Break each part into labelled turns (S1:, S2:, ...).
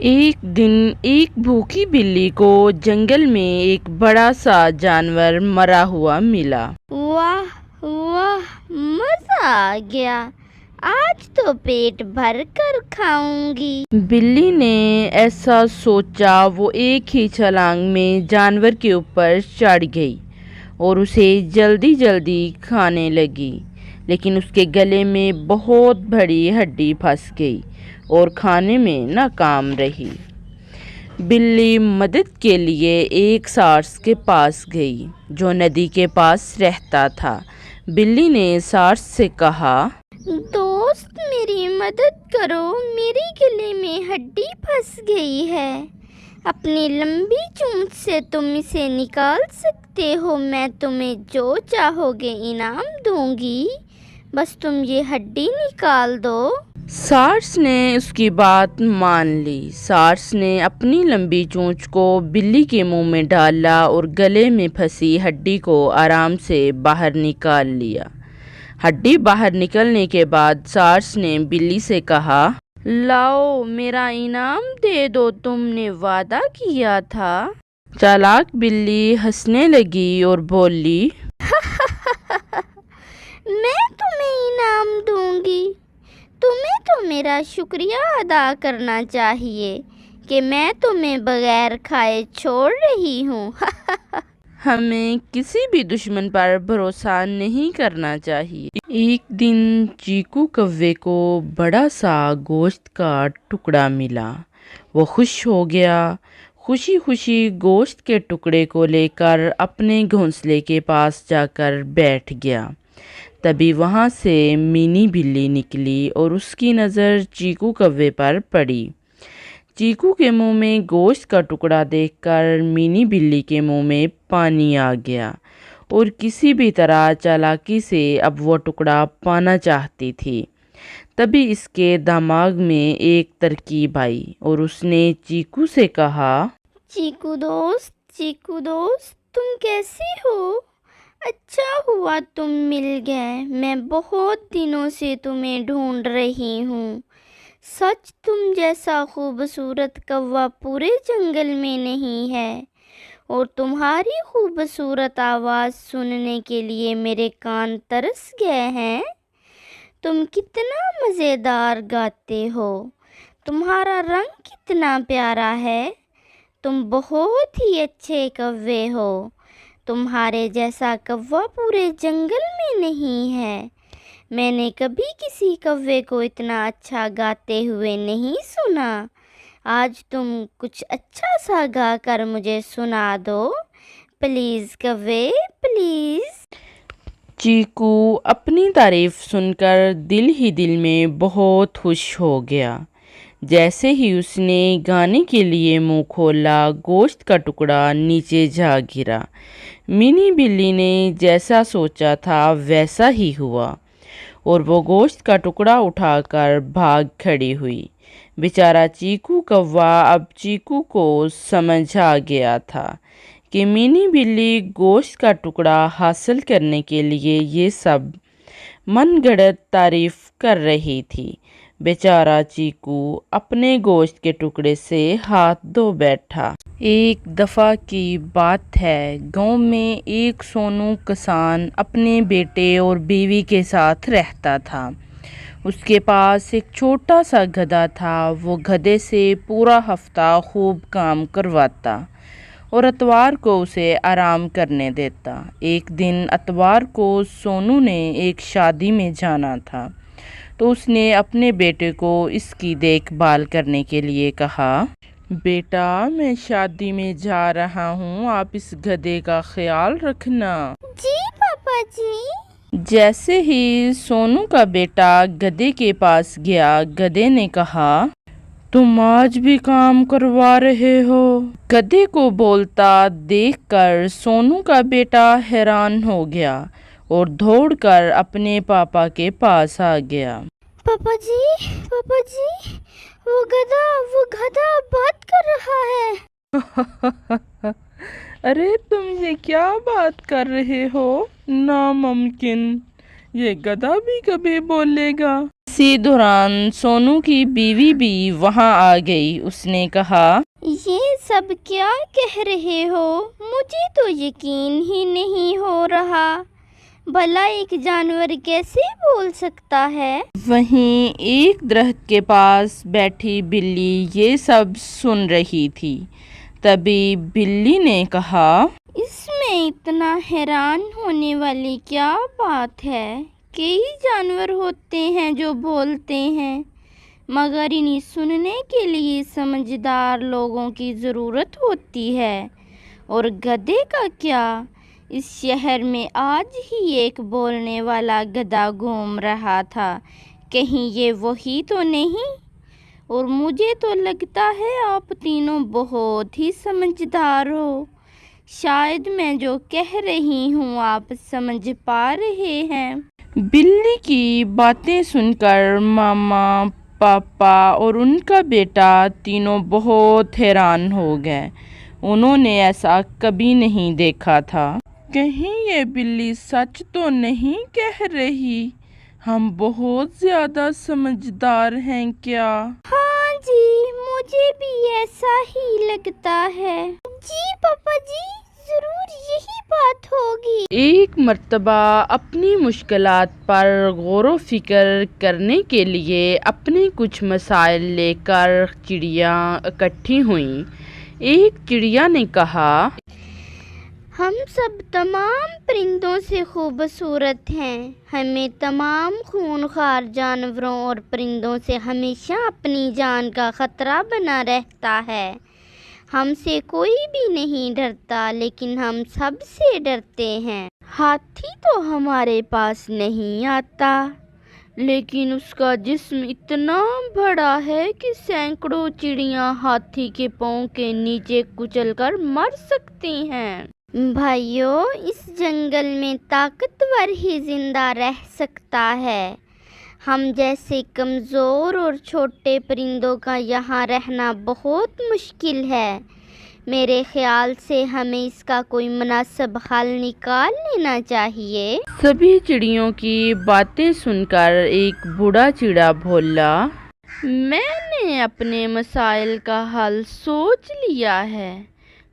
S1: ایک دن ایک بھوکی بلی کو جنگل میں ایک بڑا سا جانور مرا ہوا ملا۔
S2: واہ واہ، مزہ آ گیا، آج تو پیٹ بھر کر کھاؤں گی۔
S1: بلی نے ایسا سوچا، وہ ایک ہی چھلانگ میں جانور کے اوپر چڑھ گئی اور اسے جلدی جلدی کھانے لگی، لیکن اس کے گلے میں بہت بڑی ہڈی پھنس گئی اور کھانے میں ناکام رہی۔ بلی مدد کے لیے ایک سارس کے پاس گئی جو ندی کے پاس رہتا تھا۔ بلی نے سارس سے کہا،
S2: دوست میری مدد کرو، میرے گلے میں ہڈی پھنس گئی ہے، اپنی لمبی چونچ سے تم اسے نکال سکتے ہو، میں تمہیں جو چاہو گے انعام دوں گی، بس تم یہ ہڈی نکال دو۔
S1: سارس نے اس کی بات مان لی۔ سارس نے اپنی لمبی چونچ کو بلی کے منہ میں ڈالا اور گلے میں پھنسی ہڈی کو آرام سے باہر نکال لیا۔ ہڈی باہر نکلنے کے بعد سارس نے بلی سے کہا، لاؤ میرا انعام دے دو، تم نے وعدہ کیا تھا۔ چالاک بلی ہنسنے لگی اور بولی،
S2: میں تمہیں انعام دوں گی، تمہیں تو میرا شکریہ ادا کرنا چاہیے کہ میں تمہیں بغیر کھائے چھوڑ رہی ہوں۔
S1: ہمیں کسی بھی دشمن پر بھروسہ نہیں کرنا چاہیے۔ ایک دن چیکو کوے کو بڑا سا گوشت کا ٹکڑا ملا۔ وہ خوش ہو گیا، خوشی خوشی گوشت کے ٹکڑے کو لے کر اپنے گھونسلے کے پاس جا کر بیٹھ گیا۔ تبھی وہاں سے مینی بلی نکلی اور اس کی نظر چیکو کوے پر پڑی۔ چیکو کے منہ میں گوشت کا ٹکڑا دیکھ کر مینی بلی کے منہ میں پانی آ گیا اور کسی بھی طرح چالاکی سے اب وہ ٹکڑا پانا چاہتی تھی۔ تبھی اس کے دماغ میں ایک ترکیب آئی اور اس نے چیکو سے کہا،
S2: چیکو دوست تم کیسی ہو؟ اچھا ہوا تم مل گئے، میں بہت دنوں سے تمہیں ڈھونڈ رہی ہوں۔ سچ تم جیسا خوبصورت کوا پورے جنگل میں نہیں ہے، اور تمہاری خوبصورت آواز سننے کے لیے میرے کان ترس گئے ہیں۔ تم کتنا مزیدار گاتے ہو، تمہارا رنگ کتنا پیارا ہے، تم بہت ہی اچھے کوے ہو، تمہارے جیسا کوا پورے جنگل میں نہیں ہے، میں نے کبھی کسی کوے کو اتنا اچھا گاتے ہوئے نہیں سنا، آج تم کچھ اچھا سا گا کر مجھے سنا دو، پلیز کوے پلیز۔
S1: چیکو اپنی تعریف سن کر دل ہی دل میں بہت خوش ہو گیا۔ جیسے ہی اس نے گانے کے لیے منہ کھولا، گوشت کا ٹکڑا نیچے جا گرا۔ مینی بلی نے جیسا سوچا تھا ویسا ہی ہوا اور وہ گوشت کا ٹکڑا اٹھا کر بھاگ کھڑی ہوئی۔ بیچارہ چیکو کوا اب چیکو کو سمجھ آ گیا تھا کہ مینی بلی گوشت کا ٹکڑا حاصل کرنے کے لیے یہ سب من گھڑت تعریف کر رہی تھی۔ بیچارہ چیکو اپنے گوشت کے ٹکڑے سے ہاتھ دھو بیٹھا۔ ایک دفعہ کی بات ہے، گاؤں میں ایک سونو کسان اپنے بیٹے اور بیوی کے ساتھ رہتا تھا۔ اس کے پاس ایک چھوٹا سا گدھا تھا۔ وہ گدھے سے پورا ہفتہ خوب کام کرواتا اور اتوار کو اسے آرام کرنے دیتا۔ ایک دن اتوار کو سونو نے ایک شادی میں جانا تھا، تو اس نے اپنے بیٹے کو اس کی دیکھ بھال کرنے کے لیے کہا، بیٹا میں شادی میں جا رہا ہوں، آپ اس گدھے کا خیال رکھنا۔
S2: جی پاپا جی۔
S1: جیسے ہی سونو کا بیٹا گدھے کے پاس گیا، گدھے نے کہا، تم آج بھی کام کروا رہے ہو؟ گدھے کو بولتا دیکھ کر سونو کا بیٹا حیران ہو گیا اور دوڑ کر اپنے پاپا کے پاس آ گیا۔
S2: پاپا جی، وہ گدھا بات کر رہا ہے۔
S1: ارے تم یہ کیا بات کر رہے ہو؟ ناممکن، یہ گدھا بھی کبھی بولے گا؟ اس اسی دوران سونو کی بیوی بھی وہاں آ گئی۔ اس نے کہا،
S2: یہ سب کیا کہہ رہے ہو؟ مجھے تو یقین ہی نہیں ہو رہا، بھلا ایک جانور کیسے بول سکتا ہے؟
S1: وہیں ایک درخت کے پاس بیٹھی بلی یہ سب سن رہی تھی۔ تبھی بلی نے کہا،
S2: اس میں اتنا حیران ہونے والی کیا بات ہے؟ کئی جانور ہوتے ہیں جو بولتے ہیں، مگر انہیں سننے کے لیے سمجھدار لوگوں کی ضرورت ہوتی ہے۔ اور گدھے کا کیا؟ اس شہر میں آج ہی ایک بولنے والا گدھا گھوم رہا تھا، کہیں یہ وہی تو نہیں؟ اور مجھے تو لگتا ہے آپ تینوں بہت ہی سمجھدار ہو، شاید میں جو کہہ رہی ہوں آپ سمجھ پا رہے ہیں۔
S1: بلی کی باتیں سن کر ماما، پاپا اور ان کا بیٹا تینوں بہت حیران ہو گئے۔ انہوں نے ایسا کبھی نہیں دیکھا تھا۔ کہیں یہ بلی سچ تو نہیں کہہ رہی؟ ہم بہت زیادہ سمجھدار ہیں کیا؟
S2: ہاں جی، مجھے بھی ایسا ہی لگتا ہے۔ جی پاپا جی، ضرور یہی بات ہوگی۔
S1: ایک مرتبہ اپنی مشکلات پر غور و فکر کرنے کے لیے اپنے کچھ مسائل لے کر چڑیاں اکٹھی ہوئیں۔ ایک چڑیا نے کہا،
S2: ہم سب تمام پرندوں سے خوبصورت ہیں، ہمیں تمام خونخوار جانوروں اور پرندوں سے ہمیشہ اپنی جان کا خطرہ بنا رہتا ہے۔ ہم سے کوئی بھی نہیں ڈرتا، لیکن ہم سب سے ڈرتے ہیں۔ ہاتھی تو ہمارے پاس نہیں آتا، لیکن اس کا جسم اتنا بڑا ہے کہ سینکڑوں چڑیاں ہاتھی کے پاؤں کے نیچے کچل کر مر سکتی ہیں۔ بھائیو، اس جنگل میں طاقتور ہی زندہ رہ سکتا ہے۔ ہم جیسے کمزور اور چھوٹے پرندوں کا یہاں رہنا بہت مشکل ہے۔ میرے خیال سے ہمیں اس کا کوئی مناسب حل نکال لینا چاہیے۔
S1: سبھی چڑیوں کی باتیں سن کر ایک بوڑھا چڑیا بولا، میں نے اپنے مسائل کا حل سوچ لیا ہے،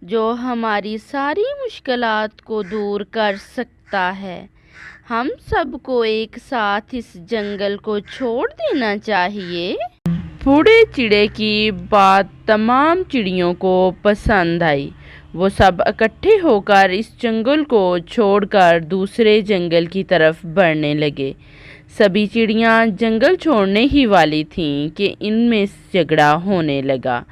S1: جو ہماری ساری مشکلات کو دور کر سکتا ہے۔ ہم سب کو ایک ساتھ اس جنگل کو چھوڑ دینا چاہیے۔ بوڑھے چڑے کی بات تمام چڑیوں کو پسند آئی۔ وہ سب اکٹھے ہو کر اس جنگل کو چھوڑ کر دوسرے جنگل کی طرف بڑھنے لگے۔ سبھی چڑیاں جنگل چھوڑنے ہی والی تھیں کہ ان میں جھگڑا ہونے لگا۔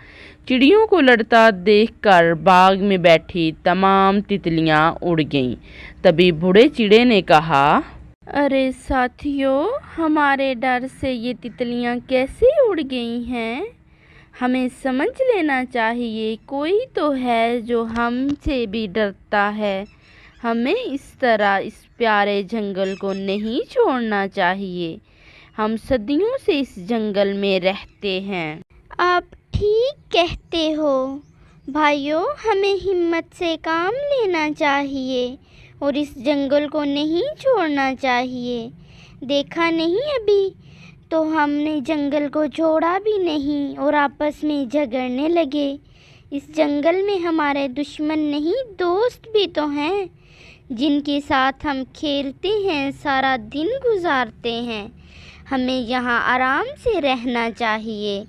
S1: چڑیوں کو لڑتا دیکھ کر باغ میں بیٹھی تمام تتلیاں اڑ گئیں۔ تبھی بوڑھے چڑے نے کہا، ارے ساتھیو، ہمارے ڈر سے یہ تتلیاں کیسے اڑ گئی ہیں؟ ہمیں سمجھ لینا چاہیے، کوئی تو ہے جو ہم سے بھی ڈرتا ہے۔ ہمیں اس طرح اس پیارے جنگل کو نہیں چھوڑنا چاہیے۔ ہم صدیوں سے اس جنگل میں رہتے ہیں۔
S2: آپ ٹھیک کہتے ہو بھائیو، ہمیں ہمت سے کام لینا چاہیے اور اس جنگل کو نہیں چھوڑنا چاہیے۔ دیکھا نہیں ابھی تو ہم نے جنگل کو چھوڑا بھی نہیں اور آپس میں جھگڑنے لگے۔ اس جنگل میں ہمارے دشمن نہیں، دوست بھی تو ہیں، جن کے ساتھ ہم کھیلتے ہیں، سارا دن گزارتے ہیں۔ ہمیں یہاں آرام سے رہنا چاہیے۔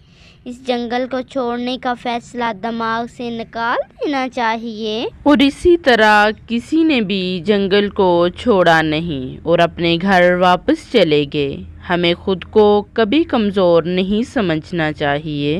S2: اس جنگل کو چھوڑنے کا فیصلہ دماغ سے نکال دینا چاہیے۔
S1: اور اسی طرح کسی نے بھی جنگل کو چھوڑا نہیں اور اپنے گھر واپس چلے گئے۔ ہمیں خود کو کبھی کمزور نہیں سمجھنا چاہیے۔